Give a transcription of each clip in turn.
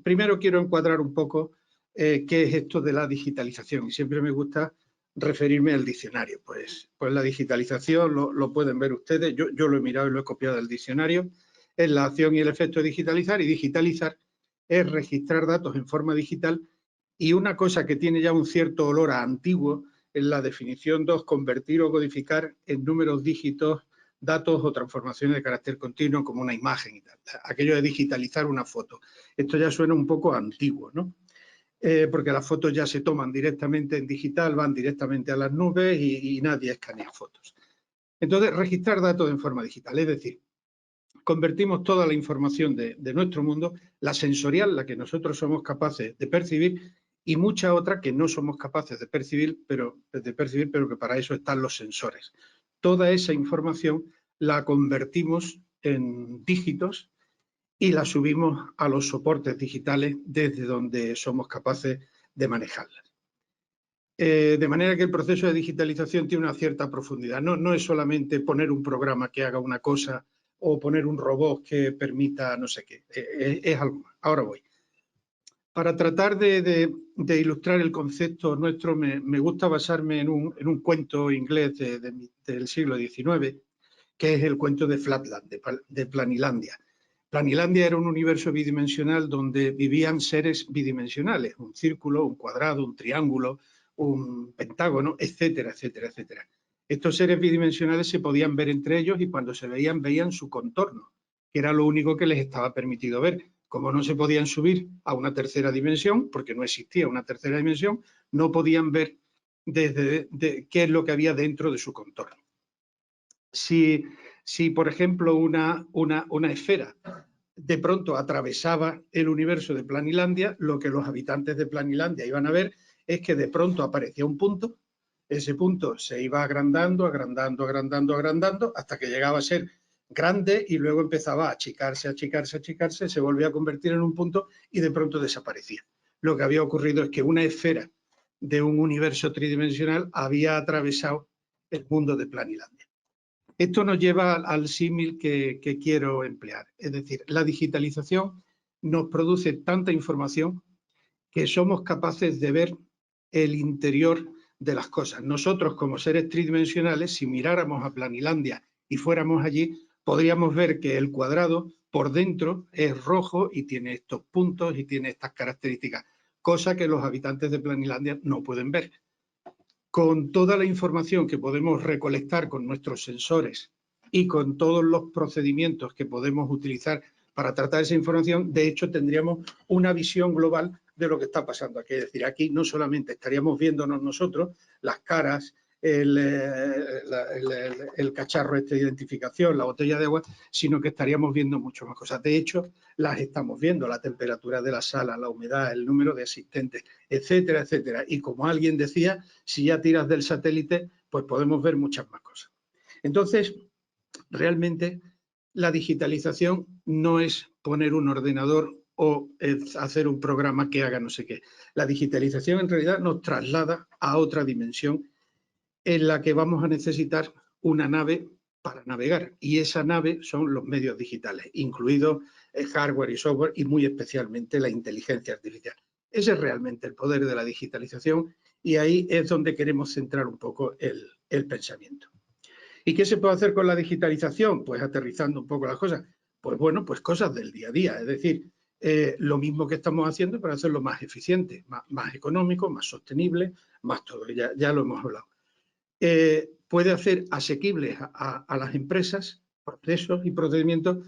primero quiero encuadrar un poco qué es esto de la digitalización, y siempre me gusta referirme al diccionario. Pues la digitalización, lo pueden ver ustedes, yo lo he mirado y lo he copiado del diccionario, es la acción y el efecto de digitalizar, y digitalizar es registrar datos en forma digital, y una cosa que tiene ya un cierto olor a antiguo en la definición 2, convertir o codificar en números, dígitos, datos o transformaciones de carácter continuo como una imagen y tal. Aquello de digitalizar una foto. Esto ya suena un poco antiguo, ¿no? Porque las fotos ya se toman directamente en digital, van directamente a las nubes y nadie escanea fotos. Entonces, registrar datos en forma digital, es decir, convertimos toda la información de nuestro mundo, la sensorial, la que nosotros somos capaces de percibir, y mucha otra que no somos capaces de percibir, pero que para eso están los sensores. Toda esa información la convertimos en dígitos y la subimos a los soportes digitales desde donde somos capaces de manejarlas. De manera que el proceso de digitalización tiene una cierta profundidad. No es solamente poner un programa que haga una cosa o poner un robot que permita no sé qué. Es algo más. Ahora voy. Para tratar de ilustrar el concepto nuestro, me gusta basarme en un cuento inglés del siglo XIX, que es el cuento de Flatland, de Planilandia. Planilandia era un universo bidimensional donde vivían seres bidimensionales, un círculo, un cuadrado, un triángulo, un pentágono, etcétera, etcétera, etcétera. Estos seres bidimensionales se podían ver entre ellos y cuando se veían su contorno, que era lo único que les estaba permitido ver. Como no se podían subir a una tercera dimensión, porque no existía una tercera dimensión, no podían ver qué es lo que había dentro de su contorno. Si por ejemplo, una esfera de pronto atravesaba el universo de Planilandia, lo que los habitantes de Planilandia iban a ver es que de pronto aparecía un punto, ese punto se iba agrandando, agrandando, agrandando, agrandando, hasta que llegaba a ser grande y luego empezaba a achicarse, achicarse, achicarse, se volvía a convertir en un punto y de pronto desaparecía. Lo que había ocurrido es que una esfera de un universo tridimensional había atravesado el mundo de Planilandia. Esto nos lleva al símil que quiero emplear. Es decir, la digitalización nos produce tanta información que somos capaces de ver el interior de las cosas. Nosotros, como seres tridimensionales, si miráramos a Planilandia y fuéramos allí, podríamos ver que el cuadrado por dentro es rojo y tiene estos puntos y tiene estas características, cosa que los habitantes de Planilandia no pueden ver. Con toda la información que podemos recolectar con nuestros sensores y con todos los procedimientos que podemos utilizar para tratar esa información, de hecho tendríamos una visión global de lo que está pasando aquí. Es decir, aquí no solamente estaríamos viéndonos nosotros las caras, el cacharro de identificación, la botella de agua, sino que estaríamos viendo mucho más cosas. De hecho, las estamos viendo, la temperatura de la sala, la humedad, el número de asistentes, etcétera, etcétera. Y como alguien decía, si ya tiras del satélite, pues podemos ver muchas más cosas. Entonces, realmente la digitalización no es poner un ordenador o hacer un programa que haga no sé qué. La digitalización en realidad nos traslada a otra dimensión en la que vamos a necesitar una nave para navegar, y esa nave son los medios digitales, incluidos el hardware y software, y muy especialmente la inteligencia artificial. Ese es realmente el poder de la digitalización, y ahí es donde queremos centrar un poco el pensamiento. ¿Y qué se puede hacer con la digitalización? Pues aterrizando un poco las cosas. Pues bueno, pues cosas del día a día, es decir, lo mismo que estamos haciendo para hacerlo más eficiente, más económico, más sostenible, más todo, ya lo hemos hablado. Puede hacer asequibles a las empresas procesos y procedimientos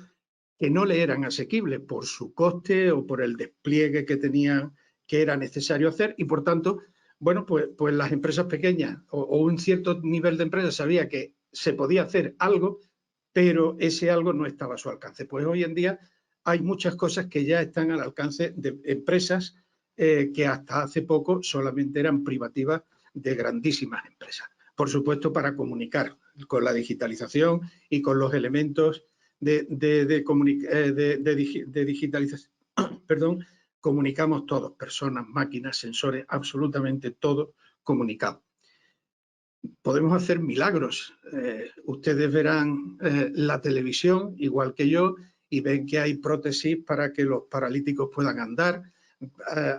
que no le eran asequibles por su coste o por el despliegue que tenían, que era necesario hacer, y por tanto, bueno, pues las empresas pequeñas o un cierto nivel de empresas sabía que se podía hacer algo, pero ese algo no estaba a su alcance. Pues hoy en día hay muchas cosas que ya están al alcance de empresas que hasta hace poco solamente eran privativas de grandísimas empresas. Por supuesto, para comunicar con la digitalización y con los elementos de digitalización, perdón, comunicamos todos, personas, máquinas, sensores, absolutamente todo comunicado. Podemos hacer milagros. Ustedes verán la televisión, igual que yo, y ven que hay prótesis para que los paralíticos puedan andar,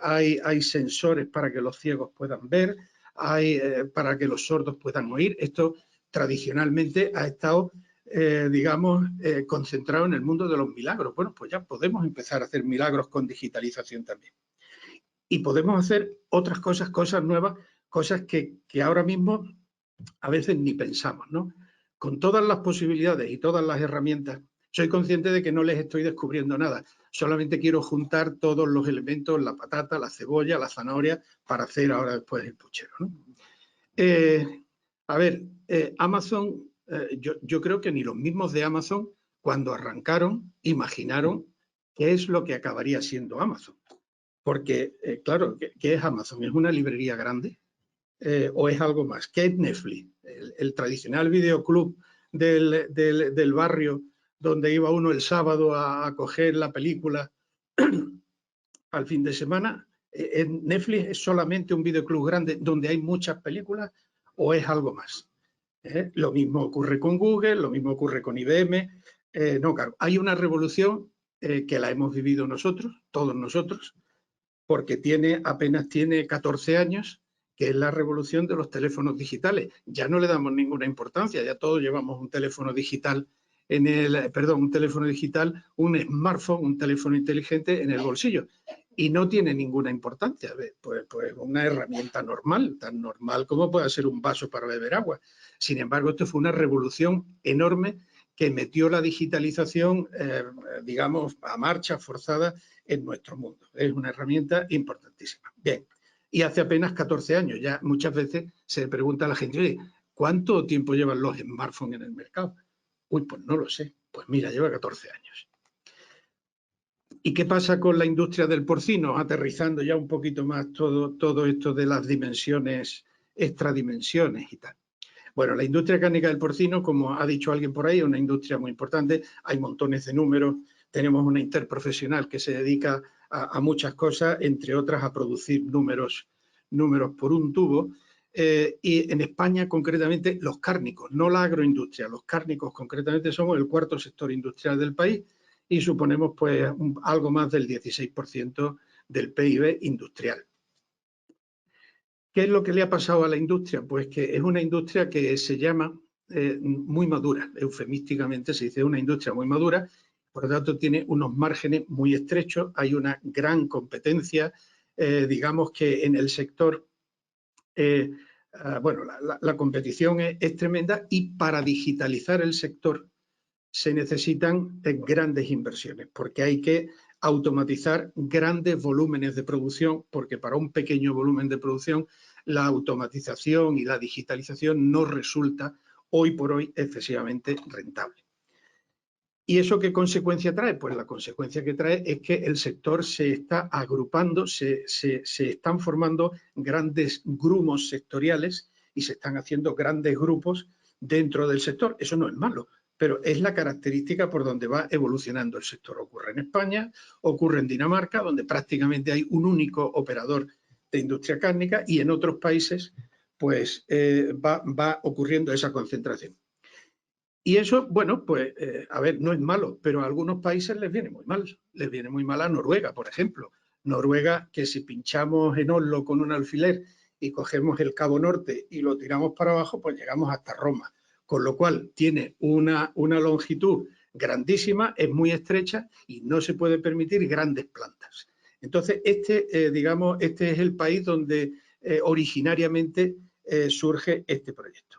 hay sensores para que los ciegos puedan ver, hay para que los sordos puedan oír. Esto tradicionalmente ha estado, digamos, concentrado en el mundo de los milagros. Bueno, pues ya podemos empezar a hacer milagros con digitalización también. Y podemos hacer otras cosas, cosas nuevas, cosas que ahora mismo a veces ni pensamos, ¿no? Con todas las posibilidades y todas las herramientas, soy consciente de que no les estoy descubriendo nada. Solamente quiero juntar todos los elementos, la patata, la cebolla, la zanahoria, para hacer ahora después el puchero, ¿no? A ver, Amazon, yo creo que ni los mismos de Amazon, cuando arrancaron, imaginaron qué es lo que acabaría siendo Amazon. Porque, claro, ¿qué es Amazon? ¿Es una librería grande? ¿O es algo más? ¿Qué es Netflix? El tradicional videoclub del barrio donde iba uno el sábado a coger la película al fin de semana. ¿Netflix es solamente un videoclub grande donde hay muchas películas o es algo más? Lo mismo ocurre con Google, lo mismo ocurre con IBM. No, claro, hay una revolución que la hemos vivido nosotros, todos nosotros, porque apenas tiene 14 años, que es la revolución de los teléfonos digitales. Ya no le damos ninguna importancia, ya todos llevamos un teléfono digital un smartphone, un teléfono inteligente en el bolsillo. Y no tiene ninguna importancia. Pues una herramienta normal, tan normal como puede ser un vaso para beber agua. Sin embargo, esto fue una revolución enorme que metió la digitalización, digamos, a marcha forzada en nuestro mundo. Es una herramienta importantísima. Bien, y hace apenas 14 años, ya muchas veces se pregunta a la gente, oye, ¿cuánto tiempo llevan los smartphones en el mercado? Uy, pues no lo sé. Pues mira, lleva 14 años. ¿Y qué pasa con la industria del porcino? Aterrizando ya un poquito más todo esto de las dimensiones, extradimensiones y tal. Bueno, la industria cárnica del porcino, como ha dicho alguien por ahí, es una industria muy importante. Hay montones de números. Tenemos una interprofesional que se dedica a muchas cosas, entre otras a producir números por un tubo. Y en España, concretamente, los cárnicos, no la agroindustria, los cárnicos concretamente somos el cuarto sector industrial del país y suponemos pues algo más del 16% del PIB industrial. ¿Qué es lo que le ha pasado a la industria? Pues que es una industria que se llama muy madura, eufemísticamente se dice una industria muy madura, por lo tanto tiene unos márgenes muy estrechos, hay una gran competencia, digamos que en el sector, bueno, la competición es tremenda y para digitalizar el sector se necesitan grandes inversiones, porque hay que automatizar grandes volúmenes de producción, porque para un pequeño volumen de producción la automatización y la digitalización no resulta hoy por hoy excesivamente rentable. ¿Y eso qué consecuencia trae? Pues la consecuencia que trae es que el sector se está agrupando, se están formando grandes grumos sectoriales y se están haciendo grandes grupos dentro del sector. Eso no es malo, pero es la característica por donde va evolucionando el sector. Ocurre en España, ocurre en Dinamarca, donde prácticamente hay un único operador de industria cárnica, y en otros países pues va ocurriendo esa concentración. Y eso, bueno, pues, a ver, no es malo, pero a algunos países les viene muy mal. Les viene muy mal a Noruega, por ejemplo. Noruega, que si pinchamos en Oslo con un alfiler y cogemos el Cabo Norte y lo tiramos para abajo, pues llegamos hasta Roma. Con lo cual tiene una longitud grandísima, es muy estrecha y no se puede permitir grandes plantas. Entonces, digamos, este es el país donde originariamente surge este proyecto.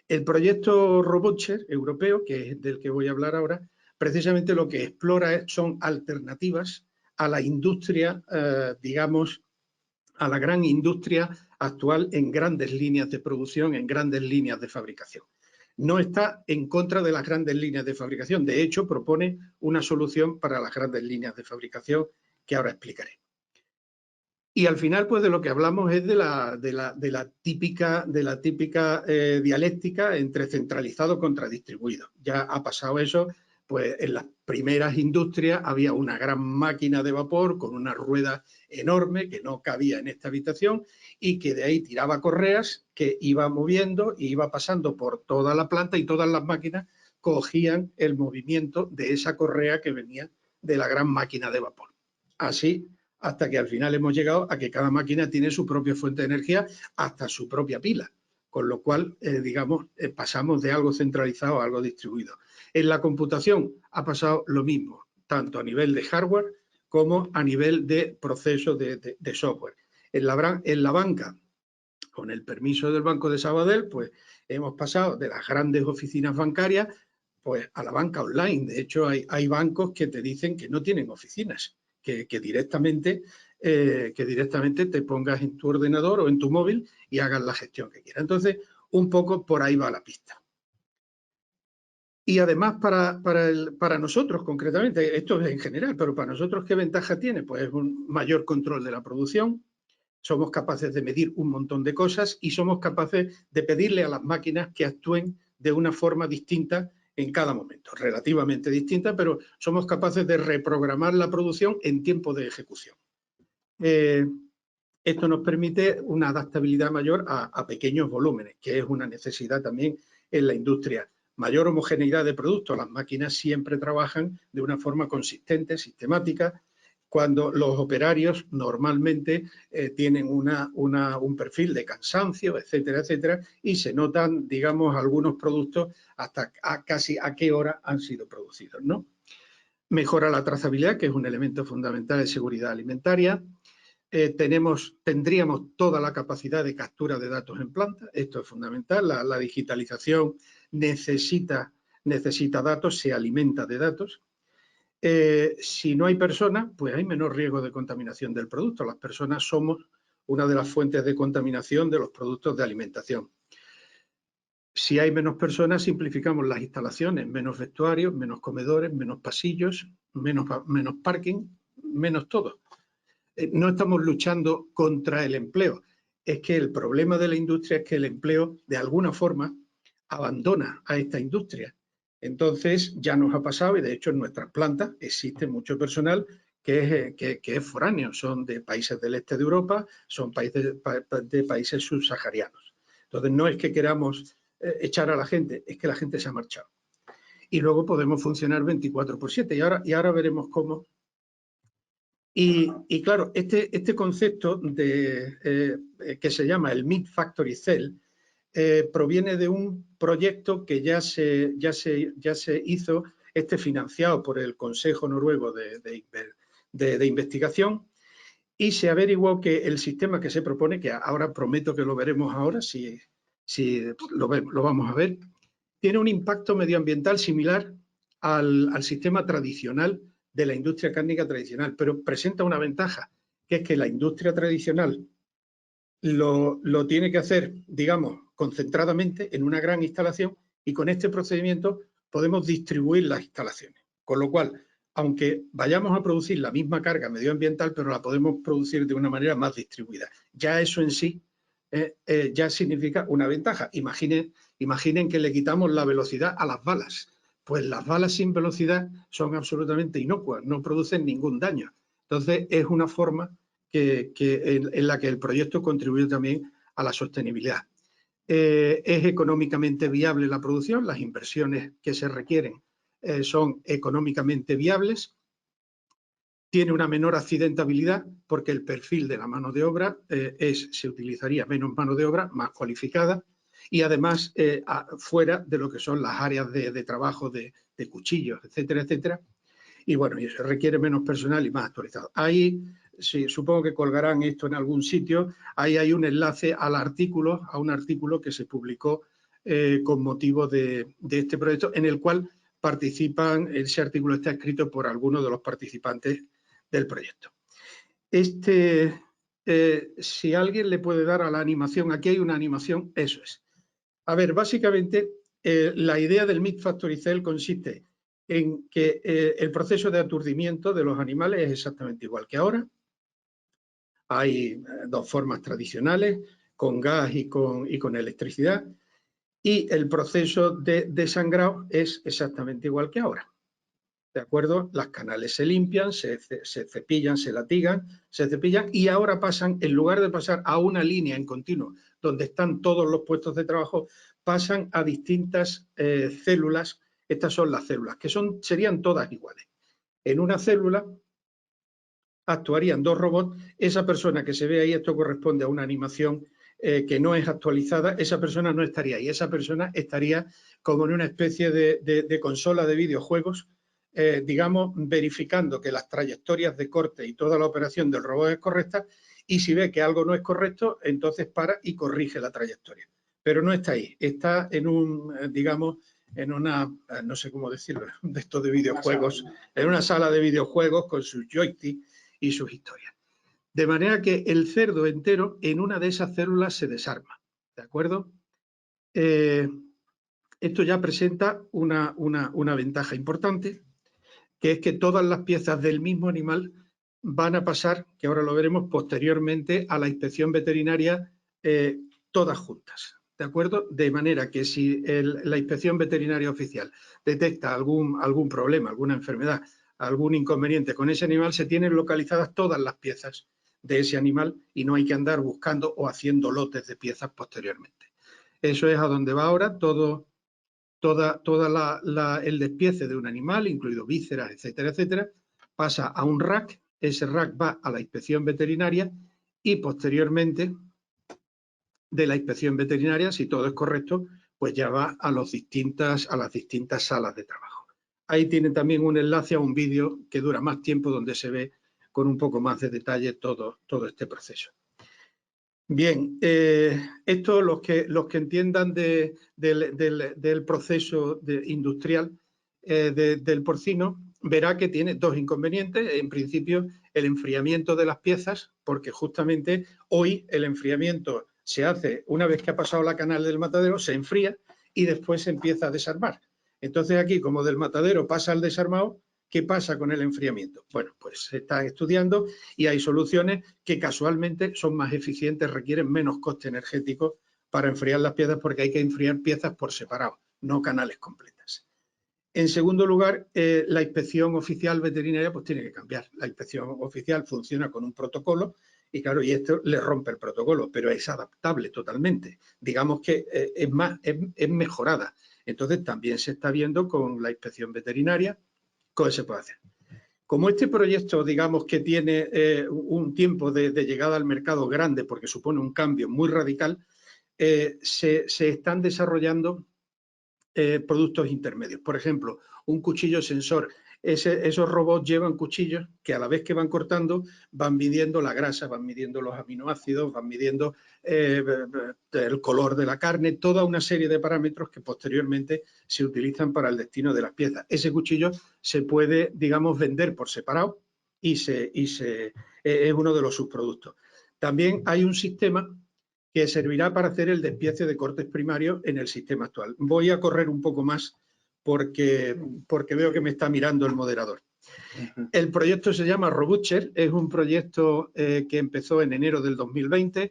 El proyecto RoboShare europeo, que es del que voy a hablar ahora, precisamente lo que explora son alternativas a la industria, digamos, a la gran industria actual en grandes líneas de producción, en grandes líneas de fabricación. No está en contra de las grandes líneas de fabricación, de hecho propone una solución para las grandes líneas de fabricación que ahora explicaré. Y al final, pues de lo que hablamos es de la típica dialéctica entre centralizado contra distribuido. Ya ha pasado eso, pues en las primeras industrias había una gran máquina de vapor con una rueda enorme que no cabía en esta habitación y que de ahí tiraba correas que iba moviendo y iba pasando por toda la planta y todas las máquinas cogían el movimiento de esa correa que venía de la gran máquina de vapor. Así, hasta que al final hemos llegado a que cada máquina tiene su propia fuente de energía, hasta su propia pila, con lo cual, pasamos de algo centralizado a algo distribuido. En la computación ha pasado lo mismo, tanto a nivel de hardware como a nivel de procesos de software. En la banca, con el permiso del Banco de Sabadell, pues hemos pasado de las grandes oficinas bancarias pues a la banca online. De hecho, hay bancos que te dicen que no tienen oficinas, que directamente te pongas en tu ordenador o en tu móvil y hagas la gestión que quieras. Entonces, un poco por ahí va la pista. Y además para nosotros concretamente, esto es en general, pero para nosotros, ¿qué ventaja tiene? Pues un mayor control de la producción, somos capaces de medir un montón de cosas y somos capaces de pedirle a las máquinas que actúen de una forma distinta en cada momento, relativamente distinta, pero somos capaces de reprogramar la producción en tiempo de ejecución. Esto nos permite una adaptabilidad mayor a pequeños volúmenes, que es una necesidad también en la industria. Mayor homogeneidad de productos, las máquinas siempre trabajan de una forma consistente, sistemática, cuando los operarios normalmente tienen un perfil de cansancio, etcétera, etcétera, y se notan, digamos, algunos productos hasta casi a qué hora han sido producidos, ¿no? Mejora la trazabilidad, que es un elemento fundamental de seguridad alimentaria. Tendríamos toda la capacidad de captura de datos en planta, esto es fundamental, la digitalización necesita datos, se alimenta de datos. Si no hay personas, pues hay menor riesgo de contaminación del producto. Las personas somos una de las fuentes de contaminación de los productos de alimentación. Si hay menos personas, simplificamos las instalaciones, menos vestuarios, menos comedores, menos pasillos, menos parking, menos todo. No estamos luchando contra el empleo. Es que el problema de la industria es que el empleo, de alguna forma, abandona a esta industria. Entonces, ya nos ha pasado, y de hecho en nuestras plantas existe mucho personal que es foráneo, son de países del este de Europa, son de países subsaharianos. Entonces, no es que queramos echar a la gente, es que la gente se ha marchado. Y luego podemos funcionar 24/7, y ahora veremos cómo. Y claro, este concepto que se llama el Meat Factory Cell proviene de un proyecto que ya se hizo, financiado por el Consejo Noruego de Investigación, y se averiguó que el sistema que se propone, que ahora prometo que lo veremos ahora, si lo vamos a ver, tiene un impacto medioambiental similar al sistema tradicional de la industria cárnica tradicional, pero presenta una ventaja, que es que la industria tradicional lo tiene que hacer, digamos, concentradamente en una gran instalación, y con este procedimiento podemos distribuir las instalaciones. Con lo cual, aunque vayamos a producir la misma carga medioambiental, pero la podemos producir de una manera más distribuida. Ya eso en sí ya significa una ventaja. Imaginen que le quitamos la velocidad a las balas. Pues las balas sin velocidad son absolutamente inocuas, no producen ningún daño. Entonces, es una forma en la que el proyecto contribuye también a la sostenibilidad. Es económicamente viable la producción, las inversiones que se requieren son económicamente viables, tiene una menor accidentabilidad porque el perfil de la mano de obra se utilizaría menos mano de obra, más cualificada, y además fuera de lo que son las áreas de trabajo de cuchillos, etcétera, etcétera. Y bueno, y eso requiere menos personal y más actualizado. Ahí, sí, supongo que colgarán esto en algún sitio, ahí hay un enlace a un artículo que se publicó con motivo de este proyecto, en el cual ese artículo está escrito por algunos de los participantes del proyecto. Si alguien le puede dar a la animación, aquí hay una animación, eso es. A ver, básicamente la idea del Meat Factory Cell consiste en que el proceso de aturdimiento de los animales es exactamente igual que ahora. Hay dos formas tradicionales, con gas y con electricidad, y el proceso de desangrado es exactamente igual que ahora. ¿De acuerdo? Las canales se limpian, se cepillan, se latigan, se cepillan, y ahora pasan, en lugar de pasar a una línea en continuo donde están todos los puestos de trabajo, pasan a distintas células Estas son las células, que serían todas iguales. En una célula actuarían dos robots. Esa persona que se ve ahí, esto corresponde a una animación que no es actualizada, esa persona no estaría ahí. Esa persona estaría como en una especie de consola de videojuegos, digamos, verificando que las trayectorias de corte y toda la operación del robot es correcta, y si ve que algo no es correcto, entonces para y corrige la trayectoria. Pero no está ahí, está en un, digamos, en una, no sé cómo decirlo, de estos de videojuegos, en una sala de videojuegos con sus joystick y sus historias. De manera que el cerdo entero en una de esas células se desarma, ¿de acuerdo? Esto ya presenta una ventaja importante, que es que todas las piezas del mismo animal van a pasar, que ahora lo veremos posteriormente, a la inspección veterinaria todas juntas, ¿de acuerdo? De manera que si la inspección veterinaria oficial detecta algún problema, alguna enfermedad, algún inconveniente con ese animal, se tienen localizadas todas las piezas de ese animal y no hay que andar buscando o haciendo lotes de piezas posteriormente. Eso es a donde va ahora todo el despiece de un animal, incluido vísceras, etcétera, etcétera, pasa a un rack, ese rack va a la inspección veterinaria y posteriormente de la inspección veterinaria, si todo es correcto, pues ya va a las distintas salas de trabajo. Ahí tienen también un enlace a un vídeo que dura más tiempo, donde se ve con un poco más de detalle todo este proceso. Bien, esto los que entiendan del proceso industrial del porcino, verá que tiene dos inconvenientes. En principio, el enfriamiento de las piezas, porque justamente hoy el enfriamiento se hace una vez que ha pasado la canal del matadero, se enfría y después se empieza a desarmar. Entonces aquí, como del matadero pasa al desarmado, ¿qué pasa con el enfriamiento? Bueno, pues se están estudiando y hay soluciones que casualmente son más eficientes, requieren menos coste energético para enfriar las piezas, porque hay que enfriar piezas por separado, no canales completas. En segundo lugar, la inspección oficial veterinaria pues tiene que cambiar. La inspección oficial funciona con un protocolo y claro, y esto le rompe el protocolo, pero es adaptable totalmente. Digamos que es mejorada. Entonces también se está viendo con la inspección veterinaria cómo se puede hacer. Como este proyecto, digamos que tiene un tiempo de llegada al mercado grande, porque supone un cambio muy radical, se están desarrollando productos intermedios. Por ejemplo, un cuchillo sensor. Esos robots llevan cuchillos que a la vez que van cortando van midiendo la grasa, van midiendo los aminoácidos, van midiendo el color de la carne, toda una serie de parámetros que posteriormente se utilizan para el destino de las piezas. Ese cuchillo se puede, digamos, vender por separado y es uno de los subproductos. También hay un sistema que servirá para hacer el despiece de cortes primarios en el sistema actual. Voy a correr un poco más porque veo que me está mirando el moderador. El proyecto se llama Robutcher, es un proyecto que empezó en enero del 2020.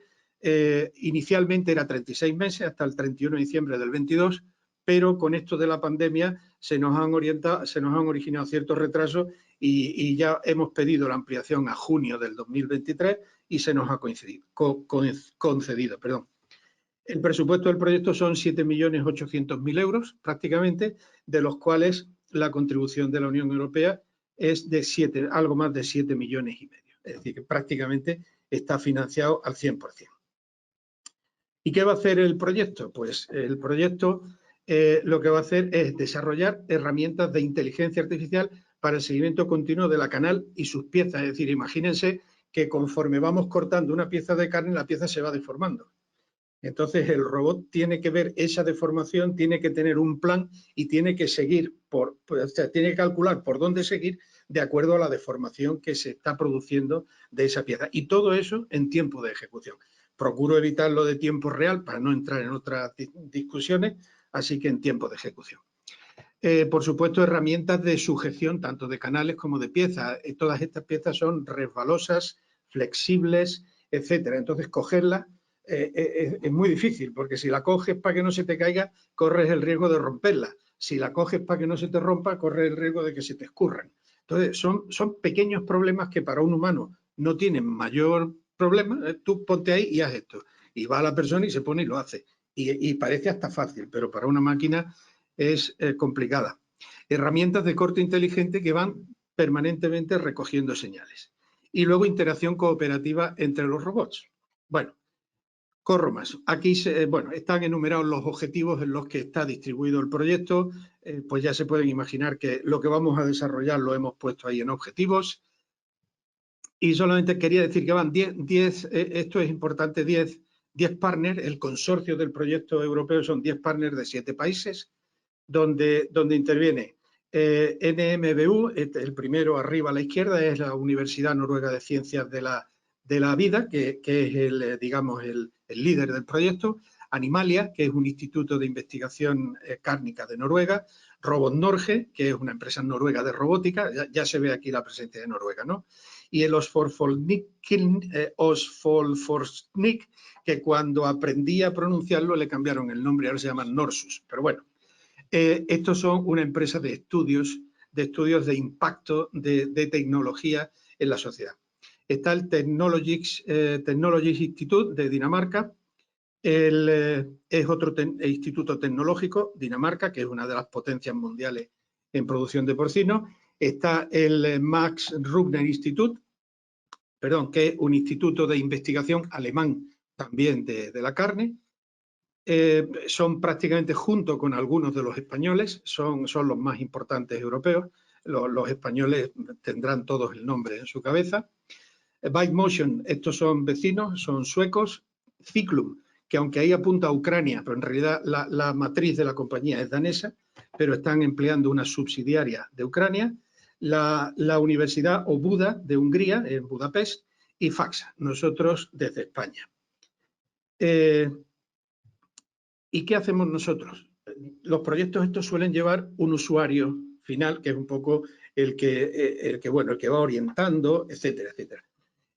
Inicialmente era 36 meses hasta el 31 de diciembre del 22, pero con esto de la pandemia se nos han originado ciertos retrasos y ya hemos pedido la ampliación a junio del 2023 y se nos ha concedido. El presupuesto del proyecto son 7.800.000 euros prácticamente, de los cuales la contribución de la Unión Europea es de algo más de 7,5 millones. Es decir, que prácticamente está financiado al 100%. ¿Y qué va a hacer el proyecto? Pues el proyecto lo que va a hacer es desarrollar herramientas de inteligencia artificial para el seguimiento continuo de la canal y sus piezas. Es decir, imagínense que conforme vamos cortando una pieza de carne, la pieza se va deformando. Entonces el robot tiene que ver esa deformación, tiene que tener un plan y tiene que seguir, tiene que calcular por dónde seguir de acuerdo a la deformación que se está produciendo de esa pieza. Y todo eso en tiempo de ejecución. Procuro evitar lo de tiempo real para no entrar en otras discusiones, así que en tiempo de ejecución. Por supuesto, herramientas de sujeción, tanto de canales como de piezas. Todas estas piezas son resbalosas, flexibles, etcétera. Entonces, cogerlas es muy difícil, porque si la coges para que no se te caiga, corres el riesgo de romperla. Si la coges para que no se te rompa, corres el riesgo de que se te escurran. Entonces, son pequeños problemas que para un humano no tienen mayor problema. Tú ponte ahí y haz esto. Y va la persona y se pone y lo hace. Y parece hasta fácil, pero para una máquina es complicada. Herramientas de corte inteligente que van permanentemente recogiendo señales. Y luego interacción cooperativa entre los robots. Bueno, corro más. Aquí están enumerados los objetivos en los que está distribuido el proyecto. Pues ya se pueden imaginar que lo que vamos a desarrollar lo hemos puesto ahí en objetivos. Y solamente quería decir que van 10, esto es importante, 10 partners. El consorcio del proyecto europeo son 10 partners de 7 países, donde interviene NMBU, el primero arriba a la izquierda, es la Universidad Noruega de Ciencias de la Vida, que es el líder del proyecto. Animalia, que es un instituto de investigación cárnica de Noruega. Robot Norge, que es una empresa noruega de robótica, ya se ve aquí la presencia de Noruega, ¿no? Y el Osfoldsnik, que cuando aprendí a pronunciarlo le cambiaron el nombre, ahora se llama Norsus, pero bueno. Estos son una empresa de estudios de impacto de tecnología en la sociedad. Está el Technologies Institute de Dinamarca, es otro instituto tecnológico, Dinamarca, que es una de las potencias mundiales en producción de porcino. Está el Max Rubner Institute, que es un instituto de investigación alemán también de la carne. Son prácticamente, junto con algunos de los españoles, son los más importantes europeos. Los españoles tendrán todos el nombre en su cabeza. BikeMotion, estos son vecinos, son suecos. Ciclum, que aunque ahí apunta a Ucrania, pero en realidad la matriz de la compañía es danesa, pero están empleando una subsidiaria de Ucrania. La Universidad Obuda de Hungría, en Budapest, y FAXA, nosotros desde España. ¿Y qué hacemos nosotros? Los proyectos estos suelen llevar un usuario final, que es un poco el que va orientando, etcétera, etcétera.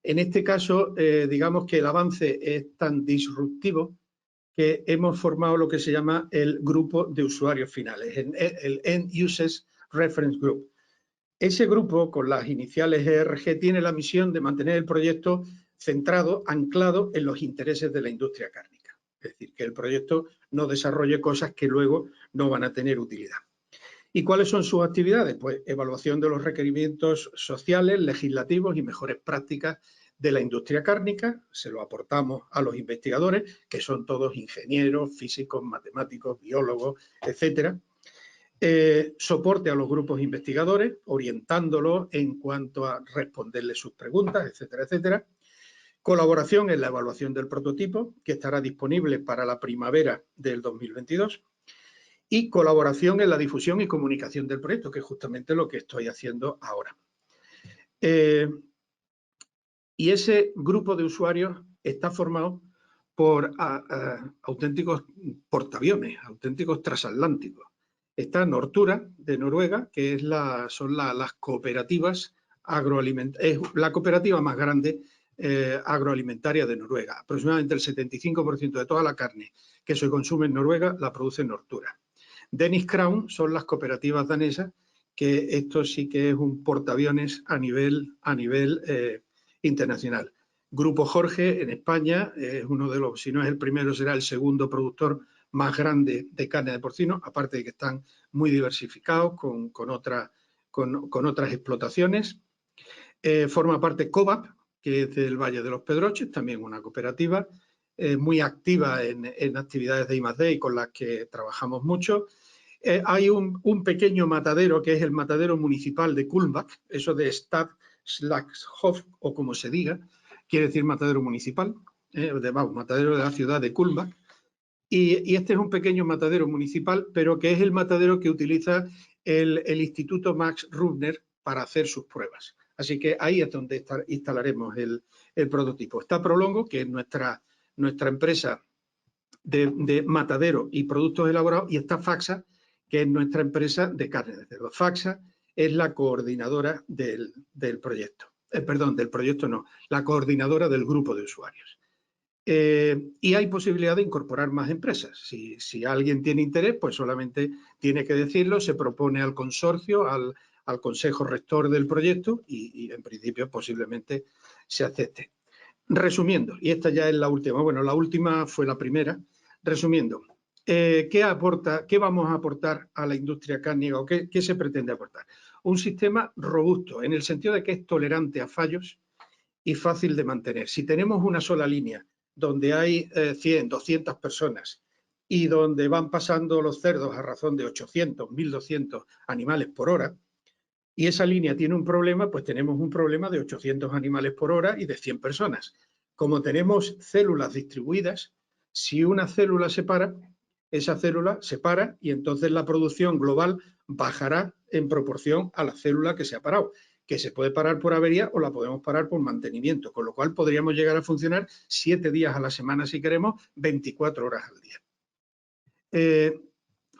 En este caso, digamos que el avance es tan disruptivo que hemos formado lo que se llama el grupo de usuarios finales, el End Users Reference Group. Ese grupo, con las iniciales ERG, tiene la misión de mantener el proyecto centrado, anclado en los intereses de la industria cárnica. Es decir, que el proyecto no desarrolle cosas que luego no van a tener utilidad. ¿Y cuáles son sus actividades? Pues evaluación de los requerimientos sociales, legislativos y mejores prácticas de la industria cárnica. Se lo aportamos a los investigadores, que son todos ingenieros, físicos, matemáticos, biólogos, etcétera. Soporte a los grupos investigadores, orientándolos en cuanto a responderles sus preguntas, etcétera, etcétera. Colaboración en la evaluación del prototipo, que estará disponible para la primavera del 2022. Y colaboración en la difusión y comunicación del proyecto, que es justamente lo que estoy haciendo ahora. Y ese grupo de usuarios está formado por auténticos portaaviones, auténticos transatlánticos. Está Nortura, de Noruega, que son las cooperativas agroalimentarias, es la cooperativa más grande agroalimentaria de Noruega. Aproximadamente el 75% de toda la carne que se consume en Noruega la produce Nortura. Danish Crown son las cooperativas danesas, que esto sí que es un portaaviones a nivel internacional. Grupo Jorge en España es uno de los, si no es el primero, será el segundo productor más grande de carne de porcino, aparte de que están muy diversificados con otras explotaciones. Forma parte COVAP, que es del Valle de los Pedroches, también una cooperativa muy activa en actividades de I+D y con las que trabajamos mucho. Hay un pequeño matadero que es el matadero municipal de Kulmbach, eso de Stad Slagshof, o como se diga, quiere decir matadero municipal, matadero de la ciudad de Kulmbach. Y este es un pequeño matadero municipal, pero que es el matadero que utiliza el Instituto Max Rubner para hacer sus pruebas. Así que ahí es donde instalaremos el prototipo. Está Prolongo, que es nuestra empresa de matadero y productos elaborados, y está FAXA, que es nuestra empresa de carne de cerdo. FAXA es la coordinadora del proyecto. Del proyecto no, la coordinadora del grupo de usuarios. Y hay posibilidad de incorporar más empresas. Si alguien tiene interés, pues solamente tiene que decirlo, se propone al consorcio, al consejo rector del proyecto y en principio posiblemente se acepte. Resumiendo, y esta ya es la última, bueno, la última fue la primera. Resumiendo, ¿Qué vamos a aportar a la industria cárnica o qué se pretende aportar? Un sistema robusto, en el sentido de que es tolerante a fallos y fácil de mantener. Si tenemos una sola línea donde hay 100, 200 personas y donde van pasando los cerdos a razón de 800, 1200 animales por hora, y esa línea tiene un problema, pues tenemos un problema de 800 animales por hora y de 100 personas. Como tenemos células distribuidas, si una célula se para, esa célula se para y entonces la producción global bajará en proporción a la célula que se ha parado, que se puede parar por avería o la podemos parar por mantenimiento, con lo cual podríamos llegar a funcionar 7 días a la semana si queremos, 24 horas al día.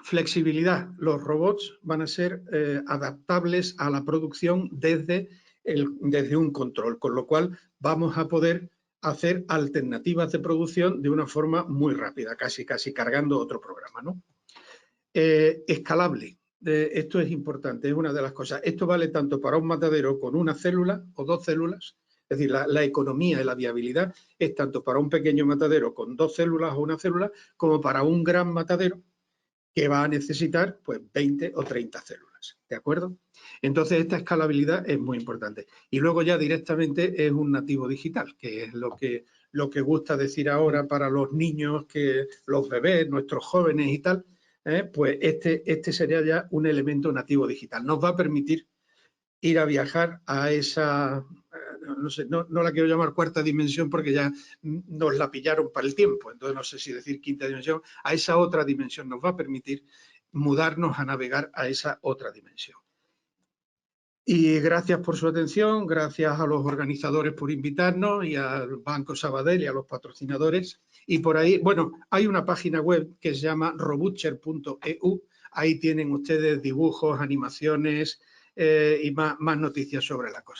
Flexibilidad. Los robots van a ser adaptables a la producción desde un control, con lo cual vamos a poder hacer alternativas de producción de una forma muy rápida, casi cargando otro programa, ¿no? Escalable. Esto es importante, es una de las cosas. Esto vale tanto para un matadero con una célula o 2 células, es decir, la economía y la viabilidad es tanto para un pequeño matadero con 2 células o una célula, como para un gran matadero que va a necesitar pues 20 o 30 células, ¿de acuerdo? Entonces esta escalabilidad es muy importante. Y luego ya directamente es un nativo digital, que es lo que gusta decir ahora para los niños, que los bebés, nuestros jóvenes y tal, pues este sería ya un elemento nativo digital. Nos va a permitir ir a viajar a esa, no sé, no la quiero llamar cuarta dimensión porque ya nos la pillaron para el tiempo, entonces no sé si decir quinta dimensión, a esa otra dimensión nos va a permitir mudarnos a navegar a esa otra dimensión. Y gracias por su atención, gracias a los organizadores por invitarnos y al Banco Sabadell y a los patrocinadores. Y por ahí, bueno, hay una página web que se llama robutcher.eu, ahí tienen ustedes dibujos, animaciones y más noticias sobre la cosa.